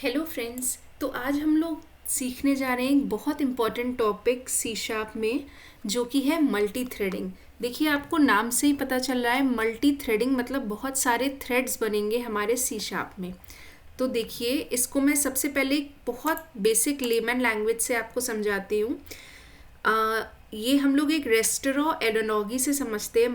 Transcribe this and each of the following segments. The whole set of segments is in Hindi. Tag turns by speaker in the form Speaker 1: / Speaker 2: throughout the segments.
Speaker 1: Hello friends. तो आज हम लोग सीखने जा रहे हैं एक बहुत इम्पॉर्टेंट टॉपिक सी शार्प में, जो कि है मल्टी थ्रेडिंग। देखिए, आपको नाम से ही पता चल रहा है मल्टी थ्रेडिंग मतलब बहुत सारे थ्रेड्स बनेंगे हमारे सी शार्प में। तो देखिए, इसको मैं सबसे पहले एक बहुत बेसिक लेमन लैंग्वेज से आपको समझाती हूँ। ये हम लोग एक रेस्टोरों एडोनॉगी से समझते हैं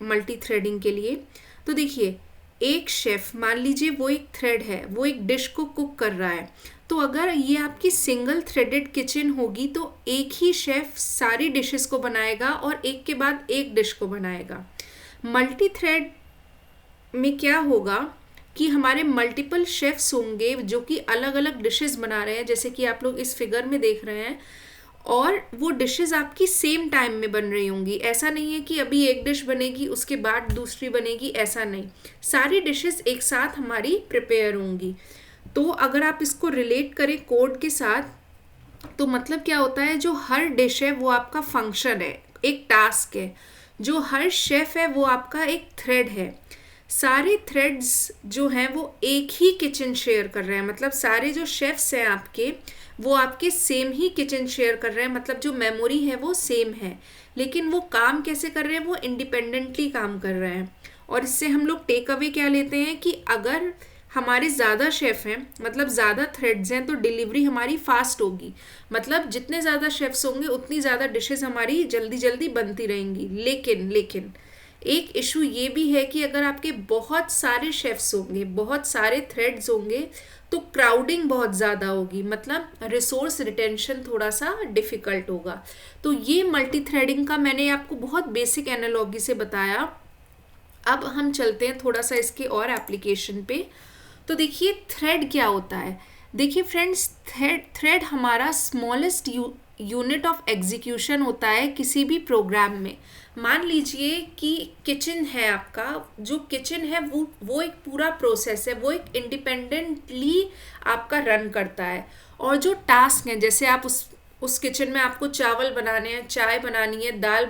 Speaker 1: मल्टी थ्रेडिंग के लिए। तो देखिए, एक शेफ मान लीजिए वो एक थ्रेड है, वो एक डिश को कुक कर रहा है। तो अगर ये आपकी सिंगल थ्रेडेड किचन होगी तो एक ही शेफ सारी डिशेस को बनाएगा और एक के बाद एक डिश को बनाएगा। मल्टी थ्रेड में क्या होगा कि हमारे मल्टीपल शेफ्स होंगे जो कि अलग अलग डिशेस बना रहे हैं, जैसे कि आप लोग इस फिगर में देख रहे हैं। और वो डिशेस आपकी सेम टाइम में बन रही होंगी। ऐसा नहीं है कि अभी एक डिश बनेगी उसके बाद दूसरी बनेगी, ऐसा नहीं। सारी डिशेस एक साथ हमारी प्रिपेयर होंगी। तो अगर आप इसको रिलेट करें कोड के साथ, तो मतलब क्या होता है, जो हर डिश है वो आपका फंक्शन है, एक टास्क है। जो हर शेफ है वो आपका एक थ्रेड है। सारे थ्रेड्स जो हैं वो एक ही किचन शेयर कर रहे हैं, मतलब सारे जो शेफ्स हैं आपके, वो आपके सेम ही किचन शेयर कर रहे हैं, मतलब जो मेमोरी है वो सेम है। लेकिन वो काम कैसे कर रहे हैं, वो इंडिपेंडेंटली काम कर रहे हैं। और इससे हम लोग टेक अवे क्या लेते हैं कि अगर हमारे ज़्यादा शेफ़ हैं, मतलब ज़्यादा थ्रेड्स हैं, तो डिलीवरी हमारी फास्ट होगी। मतलब जितने ज़्यादा शेफ्स होंगे उतनी ज़्यादा डिशेस हमारी जल्दी जल्दी बनती रहेंगी। लेकिन लेकिन एक इशू ये भी है कि अगर आपके बहुत सारे शेफ्स होंगे, बहुत सारे थ्रेड्स होंगे, तो क्राउडिंग बहुत ज़्यादा होगी, मतलब रिसोर्स रिटेंशन थोड़ा सा डिफ़िकल्ट होगा। तो ये मल्टी थ्रेडिंग का मैंने आपको बहुत बेसिक एनालॉजी से बताया। अब हम चलते हैं थोड़ा सा इसके और एप्लीकेशन पे। तो देखिए, थ्रेड क्या होता है। देखिए फ्रेंड्स, थ्रेड हमारा स्मॉलेस्ट यूनिट ऑफ एग्जीक्यूशन होता है किसी भी प्रोग्राम में। मान लीजिए कि किचन है आपका, जो किचन है वो एक पूरा प्रोसेस है, वो एक इंडिपेंडेंटली आपका रन करता है। और जो टास्क हैं, जैसे आप उस किचन में आपको चावल बनाने हैं, चाय बनानी है, दाल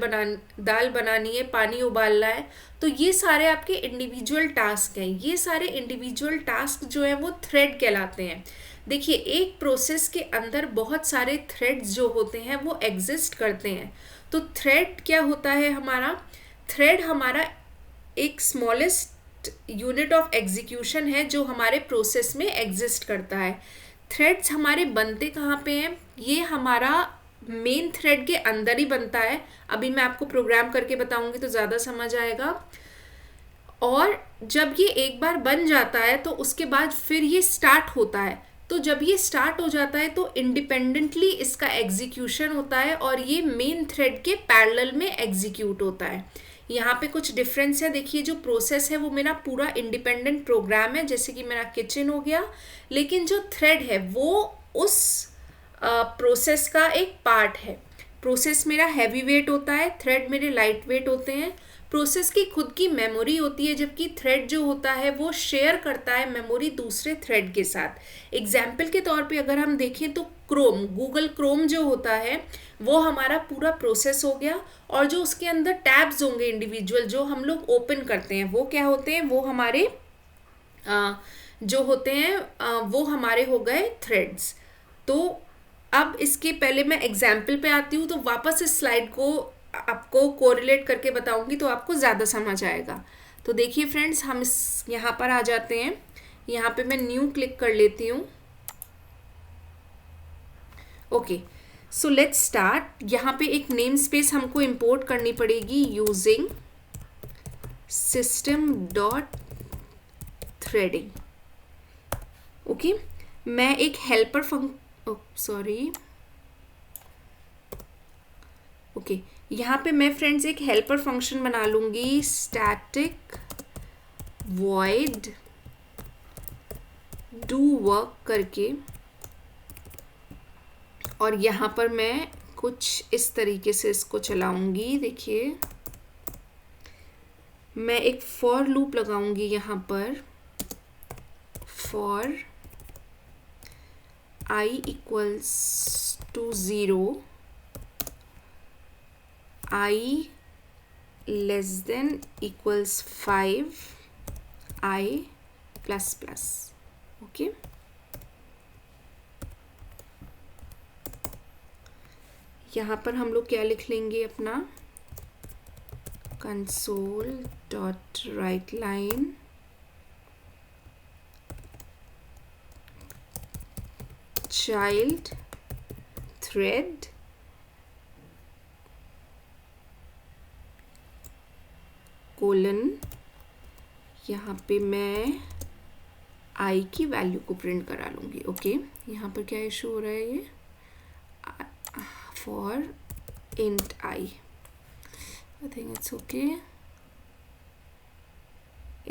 Speaker 1: बनानी है, पानी उबालना है, तो ये सारे आपके इंडिविजुअल टास्क हैं। ये सारे इंडिविजुअल टास्क जो हैं वो थ्रेड कहलाते हैं। देखिए, एक प्रोसेस के अंदर बहुत सारे थ्रेड्स जो होते हैं वो एग्जिस्ट करते हैं। तो थ्रेड क्या होता है हमारा, थ्रेड हमारा एक स्मॉलेस्ट यूनिट ऑफ एग्जीक्यूशन है जो हमारे प्रोसेस में एग्जिस्ट करता है। थ्रेड्स हमारे बनते कहाँ पे हैं, ये हमारा मेन थ्रेड के अंदर ही बनता है। अभी मैं आपको प्रोग्राम करके बताऊंगी तो ज़्यादा समझ आएगा। और जब ये एक बार बन जाता है तो उसके बाद फिर ये स्टार्ट होता है। तो जब ये स्टार्ट हो जाता है तो इंडिपेंडेंटली इसका एग्जीक्यूशन होता है और ये मेन थ्रेड के पैरेलल में एग्जीक्यूट होता है। यहाँ पे कुछ डिफरेंस है। देखिए, जो प्रोसेस है वो मेरा पूरा इंडिपेंडेंट प्रोग्राम है, जैसे कि मेरा किचन हो गया। लेकिन जो थ्रेड है वो उस प्रोसेस का एक पार्ट है। प्रोसेस मेरा हैवी वेट होता है, थ्रेड मेरे लाइट वेट होते हैं। प्रोसेस की खुद की मेमोरी होती है, जबकि थ्रेड जो होता है वो शेयर करता है मेमोरी दूसरे थ्रेड के साथ। एग्जाम्पल के तौर पे अगर हम देखें तो गूगल क्रोम जो होता है वो हमारा पूरा प्रोसेस हो गया। और जो उसके अंदर टैब्स होंगे इंडिविजुअल जो हम लोग ओपन करते हैं, वो क्या होते हैं, वो हमारे जो होते हैं वो हमारे हो गए थ्रेड्स। तो अब इसके पहले मैं एग्जाम्पल पे आती हूँ, तो वापस इस स्लाइड को आपको कोरिलेट करके बताऊंगी तो आपको ज़्यादा समझ आएगा। तो देखिए फ्रेंड्स, हम इस यहाँ पर आ जाते हैं। यहाँ पे मैं न्यू क्लिक कर लेती हूँ। Okay, so let's start. यहाँ पे एक नेम स्पेस हमको इंपोर्ट करनी पड़ेगी using system dot threading. Okay, मैं एक हेल्पर ओके, यहाँ पे मैं फ्रेंड्स एक हेल्पर फंक्शन बना लूँगी, स्टैटिक वॉइड डू वर्क करके। और यहाँ पर मैं कुछ इस तरीके से इसको चलाऊँगी। देखिए, मैं एक फॉर लूप लगाऊँगी यहाँ पर, for i equals to 0, i less than equals 5, i plus plus. Okay, यहाँ पर हम लोग क्या लिख लेंगे अपना console dot write line child thread colon, यहाँ पे मैं आई की वैल्यू को प्रिंट करा लूँगी। ओके, यहाँ पर क्या इशू हो रहा है, ये for int I, I think it's okay,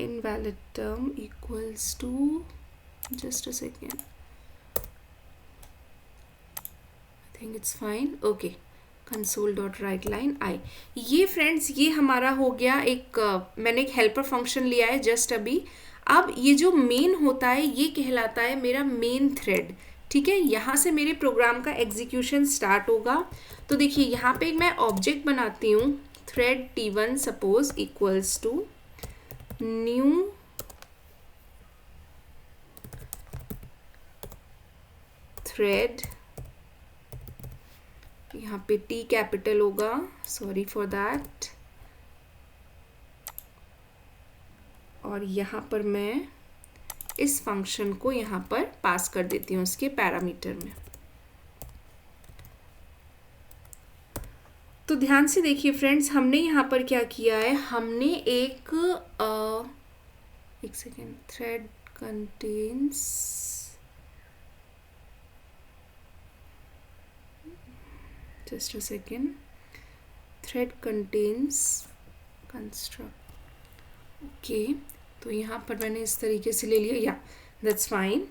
Speaker 1: invalid term equals to, just a second, I think it's fine. Okay, console dot write line I. ये फ्रेंड्स ये हमारा हो गया एक मैंने एक हेल्पर फंक्शन लिया है जस्ट अभी। अब ये जो मेन होता है ये कहलाता है मेरा मेन थ्रेड, ठीक है। यहाँ से मेरे प्रोग्राम का एग्जीक्यूशन स्टार्ट होगा। तो देखिए यहाँ पे मैं ऑब्जेक्ट बनाती हूँ, thread T1 suppose equals to new thread, यहाँ पे T कैपिटल होगा, सॉरी फॉर दैट, और यहाँ पर मैं इस फंक्शन को यहाँ पर पास कर देती हूँ इसके पैरामीटर में। तो ध्यान से देखिए फ्रेंड्स, हमने यहाँ पर क्या किया है, हमने एक second, thread contains, just a second, thread contains construct, okay. तो यहाँ पर मैंने इस तरीके से ले लिया, या दैट्स फाइन।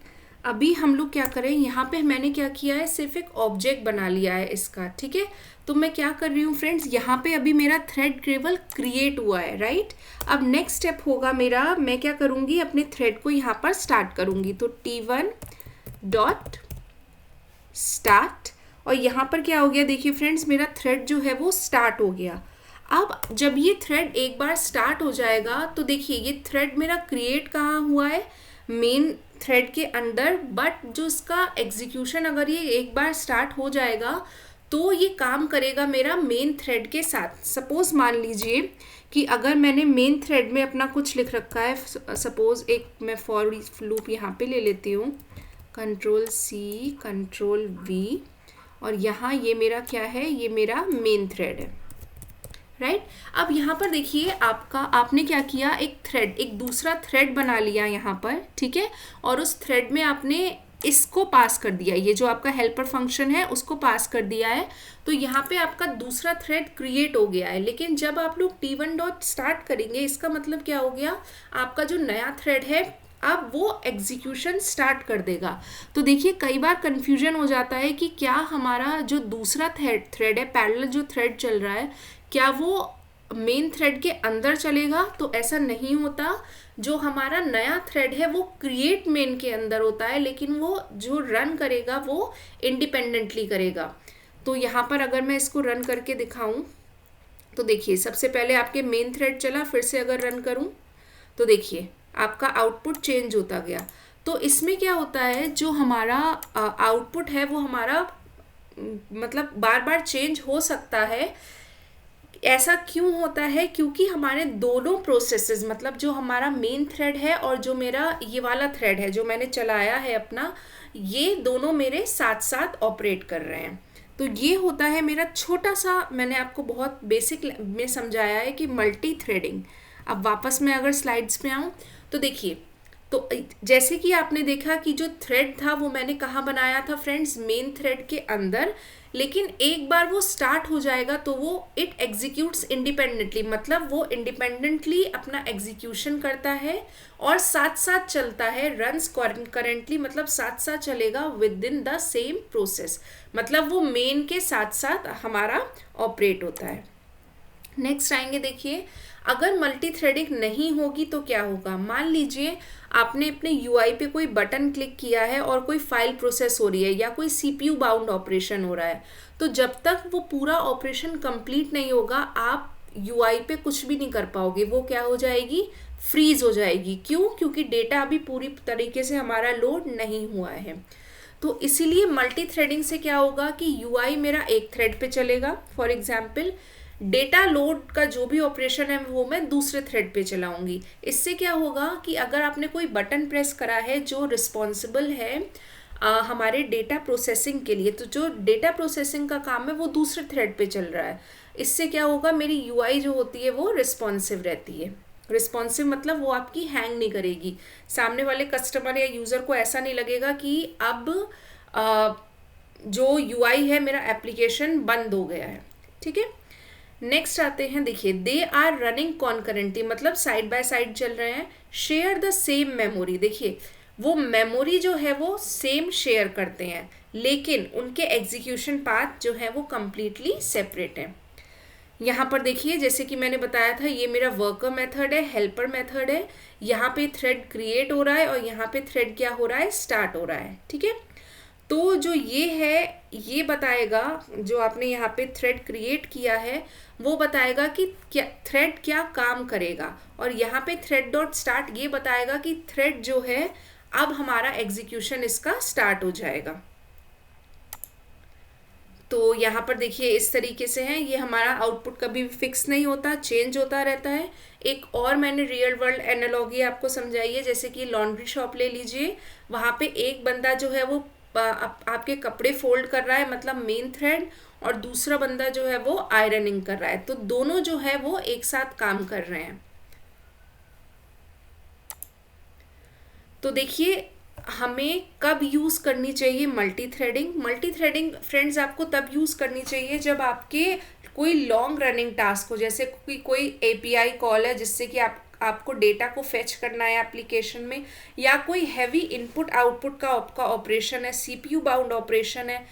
Speaker 1: अभी हम लोग क्या करें, यहाँ पे मैंने क्या किया है, सिर्फ एक ऑब्जेक्ट बना लिया है इसका, ठीक है। तो मैं क्या कर रही हूँ फ्रेंड्स, यहाँ पे अभी मेरा थ्रेड केवल क्रिएट हुआ है, राइट। अब नेक्स्ट स्टेप होगा मेरा, मैं क्या करूँगी, अपने थ्रेड को यहाँ पर स्टार्ट करूँगी। तो T1 डॉट स्टार्ट, और यहाँ पर क्या हो गया, देखिए फ्रेंड्स मेरा थ्रेड जो है वो स्टार्ट हो गया। अब जब ये थ्रेड एक बार स्टार्ट हो जाएगा तो देखिए ये थ्रेड मेरा क्रिएट कहाँ हुआ है, मेन थ्रेड के अंदर, बट जो इसका एग्जीक्यूशन अगर ये एक बार स्टार्ट हो जाएगा तो ये काम करेगा मेरा मेन थ्रेड के साथ। सपोज मान लीजिए कि अगर मैंने मेन थ्रेड में अपना कुछ लिख रखा है, सपोज एक मैं फॉर लूप यहाँ पे ले लेती हूँ, Ctrl+C Ctrl+V, और यहाँ ये मेरा क्या है, ये मेरा मेन थ्रेड है, राइट। अब यहाँ पर देखिए आपने क्या किया, एक दूसरा थ्रेड बना लिया यहाँ पर, ठीक है, और उस थ्रेड में आपने इसको पास कर दिया, ये जो आपका हेल्पर फंक्शन है उसको पास कर दिया है। तो यहाँ पे आपका दूसरा थ्रेड क्रिएट हो गया है। लेकिन जब आप लोग T1 डॉट स्टार्ट करेंगे, इसका मतलब क्या हो गया, आपका जो नया थ्रेड है अब वो एग्जीक्यूशन स्टार्ट कर देगा। तो देखिए कई बार कंफ्यूजन हो जाता है कि क्या हमारा जो दूसरा थ्रेड है, पैरेलल जो थ्रेड चल रहा है, क्या वो मेन थ्रेड के अंदर चलेगा। तो ऐसा नहीं होता, जो हमारा नया थ्रेड है वो क्रिएट मेन के अंदर होता है, लेकिन वो जो रन करेगा वो इंडिपेंडेंटली करेगा। तो यहाँ पर अगर मैं इसको रन करके दिखाऊं तो देखिए सबसे पहले आपके मेन थ्रेड चला, फिर से अगर रन करूं तो देखिए आपका आउटपुट चेंज होता गया। तो इसमें क्या होता है, जो हमारा आउटपुट है वो हमारा मतलब बार बार चेंज हो सकता है। ऐसा क्यों होता है, क्योंकि हमारे दोनों प्रोसेसेस, मतलब जो हमारा मेन थ्रेड है और जो मेरा ये वाला थ्रेड है जो मैंने चलाया है अपना, ये दोनों मेरे साथ साथ ऑपरेट कर रहे हैं। तो ये होता है मेरा छोटा सा, मैंने आपको बहुत बेसिक में समझाया है कि मल्टी थ्रेडिंग। अब वापस मैं अगर स्लाइड्स पे आऊँ तो देखिए, तो जैसे कि आपने देखा कि जो थ्रेड था वो मैंने कहाँ बनाया था फ्रेंड्स, मेन थ्रेड के अंदर। लेकिन एक बार वो स्टार्ट हो जाएगा तो वो इट एग्जीक्यूट्स इंडिपेंडेंटली, मतलब वो इंडिपेंडेंटली अपना एग्जीक्यूशन करता है और साथ साथ चलता है, रन्स करेंटली, मतलब साथ साथ चलेगा with in the same process, मतलब वो मेन के साथ साथ हमारा ऑपरेट होता है। नेक्स्ट आएंगे, देखिए अगर मल्टी थ्रेडिंग नहीं होगी तो क्या होगा। मान लीजिए आपने अपने यूआई पे कोई बटन क्लिक किया है और कोई फाइल प्रोसेस हो रही है या कोई सीपीयू बाउंड ऑपरेशन हो रहा है, तो जब तक वो पूरा ऑपरेशन कंप्लीट नहीं होगा आप यूआई पे कुछ भी नहीं कर पाओगे। वो क्या हो जाएगी, फ्रीज हो जाएगी। क्यों? क्योंकि डेटा अभी पूरी तरीके से हमारा लोड नहीं हुआ है। तो इसीलिए मल्टी थ्रेडिंग से क्या होगा कि यूआई मेरा एक थ्रेड पे चलेगा, फॉर एग्जाम्पल डेटा लोड का जो भी ऑपरेशन है वो मैं दूसरे थ्रेड पे चलाऊंगी। इससे क्या होगा कि अगर आपने कोई बटन प्रेस करा है जो रिस्पॉन्सिबल है हमारे डेटा प्रोसेसिंग के लिए, तो जो डेटा प्रोसेसिंग का काम है वो दूसरे थ्रेड पे चल रहा है। इससे क्या होगा, मेरी यूआई जो होती है वो रिस्पॉन्सिव रहती है। रिस्पॉन्सिव मतलब वो आपकी हैंग नहीं करेगी, सामने वाले कस्टमर या यूज़र को ऐसा नहीं लगेगा कि अब जो यूआई है मेरा एप्लीकेशन बंद हो गया है। ठीक है, नेक्स्ट आते हैं, देखिए दे आर रनिंग कॉन्करेंटली, मतलब साइड बाय साइड चल रहे हैं। शेयर द सेम मेमोरी, देखिए वो मेमोरी जो है वो सेम शेयर करते हैं, लेकिन उनके एग्जीक्यूशन पाथ जो है वो कंप्लीटली सेपरेट है। यहाँ पर देखिए जैसे कि मैंने बताया था, ये मेरा वर्कर मेथड है, हेल्पर मेथड है। यहाँ पे थ्रेड क्रिएट हो रहा है और यहाँ पे थ्रेड क्या हो रहा है, स्टार्ट हो रहा है। ठीक है, तो जो ये है ये बताएगा, जो आपने यहाँ पे थ्रेड क्रिएट किया है वो बताएगा कि क्या थ्रेड क्या काम करेगा, और यहाँ पे थ्रेड डॉट स्टार्ट ये बताएगा कि थ्रेड जो है अब हमारा एग्जीक्यूशन इसका स्टार्ट हो जाएगा। तो यहाँ पर देखिए इस तरीके से है, ये हमारा आउटपुट कभी भी फिक्स नहीं होता, चेंज होता रहता है। एक और मैंने रियल वर्ल्ड एनालॉजी आपको समझाई है, जैसे कि लॉन्ड्री शॉप ले लीजिए, वहाँ पे एक बंदा जो है वो आपके कपड़े फोल्ड कर रहा है, मतलब मेन थ्रेड, और दूसरा बंदा जो है वो आयरनिंग कर रहा है, तो दोनों जो है वो एक साथ काम कर रहे हैं। तो देखिए हमें कब यूज़ करनी चाहिए multi threading. Multi threading friends आपको तब यूज़ करनी चाहिए जब आपके कोई लॉन्ग रनिंग टास्क हो, जैसे कोई एपीआई कॉल है जिससे कि आपको डेटा को फेच करना है एप्लीकेशन में, या कोई हैवी इनपुट आउटपुट का आपका ऑपरेशन है, सीपीयू बाउंड ऑपरेशन है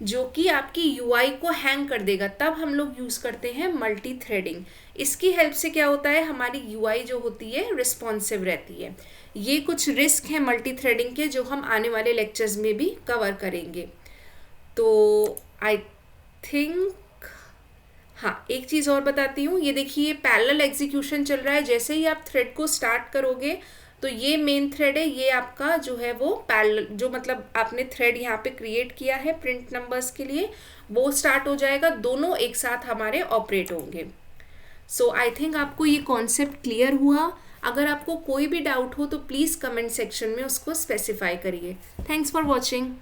Speaker 1: जो कि आपकी यूआई को हैंग कर देगा, तब हम लोग यूज़ करते हैं मल्टी थ्रेडिंग। इसकी हेल्प से क्या होता है, हमारी यूआई जो होती है रिस्पॉन्सिव रहती है। ये कुछ रिस्क हैं मल्टी थ्रेडिंग के जो हम आने वाले लेक्चर्स में भी कवर करेंगे। तो आई थिंक हाँ, एक चीज़ और बताती हूँ, ये देखिए पैरेलल एग्जीक्यूशन चल रहा है। जैसे ही आप थ्रेड को स्टार्ट करोगे तो ये मेन थ्रेड है, ये आपका जो है वो पैरेलल, जो मतलब आपने थ्रेड यहाँ पे क्रिएट किया है प्रिंट नंबर्स के लिए, वो स्टार्ट हो जाएगा, दोनों एक साथ हमारे ऑपरेट होंगे। सो आई थिंक आपको ये कॉन्सेप्ट क्लियर हुआ। अगर आपको कोई भी डाउट हो तो प्लीज़ कमेंट सेक्शन में उसको स्पेसिफाई करिए। Thanks for watching.